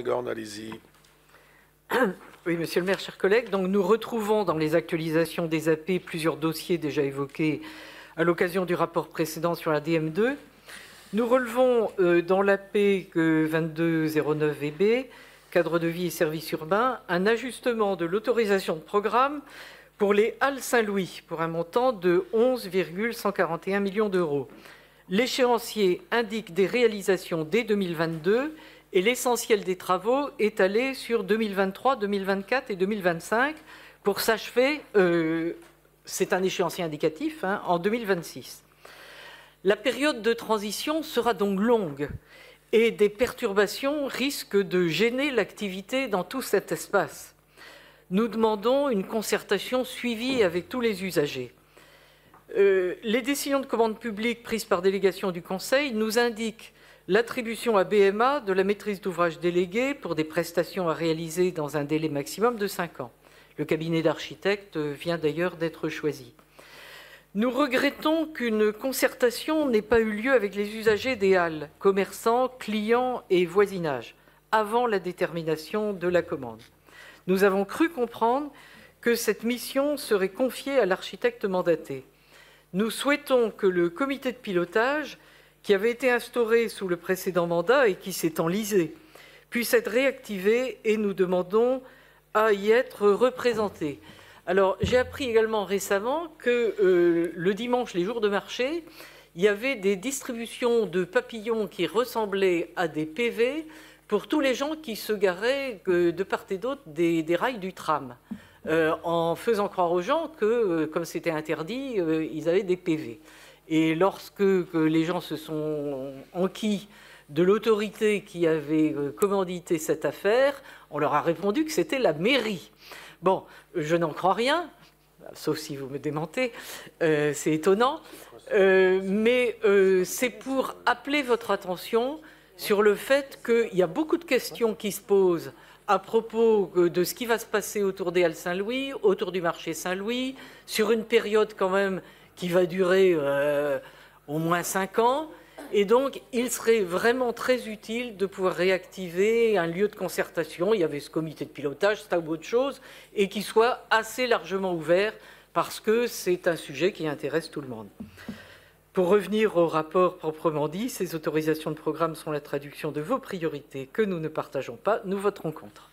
Gorne, allez-y. Oui, monsieur le maire, chers collègues, donc nous retrouvons dans les actualisations des AP plusieurs dossiers déjà évoqués à l'occasion du rapport précédent sur la DM2. Nous relevons dans l'AP 2209 VB, cadre de vie et services urbains, un ajustement de l'autorisation de programme pour les Halles Saint-Louis, pour un montant de 11,141 millions d'euros. L'échéancier indique des réalisations dès 2022 et l'essentiel des travaux étalés sur 2023, 2024 et 2025 pour s'achever, c'est un échéancier indicatif, en 2026. La période de transition sera donc longue et des perturbations risquent de gêner l'activité dans tout cet espace. Nous demandons une concertation suivie avec tous les usagers. Les décisions de commande publique prises par délégation du Conseil nous indiquent l'attribution à BMA de la maîtrise d'ouvrage déléguée pour des prestations à réaliser dans un délai maximum de 5 ans. Le cabinet d'architectes vient d'ailleurs d'être choisi. Nous regrettons qu'une concertation n'ait pas eu lieu avec les usagers des halles, commerçants, clients et voisinage, avant la détermination de la commande. Nous avons cru comprendre que cette mission serait confiée à l'architecte mandaté. Nous souhaitons que le comité de pilotage, qui avait été instauré sous le précédent mandat et qui s'est enlisé, puisse être réactivé et nous demandons à y être représentés. Alors, j'ai appris également récemment que le dimanche, les jours de marché, il y avait des distributions de papillons qui ressemblaient à des PV pour tous les gens qui se garaient de part et d'autre des rails du tram, en faisant croire aux gens que, comme c'était interdit, ils avaient des PV. Et lorsque les gens se sont enquis de l'autorité qui avait commandité cette affaire, on leur a répondu que c'était la mairie. Bon, je n'en crois rien, sauf si vous me démentez, c'est étonnant, mais c'est pour appeler votre attention sur le fait qu'il y a beaucoup de questions qui se posent à propos de ce qui va se passer autour des Halles Saint-Louis, autour du marché Saint-Louis, sur une période quand même qui va durer au moins 5 ans. Et donc, il serait vraiment très utile de pouvoir réactiver un lieu de concertation. Il y avait ce comité de pilotage, c'est autre chose, et qui soit assez largement ouvert parce que c'est un sujet qui intéresse tout le monde. Pour revenir au rapport proprement dit, ces autorisations de programme sont la traduction de vos priorités que nous ne partageons pas. Nous voterons contre.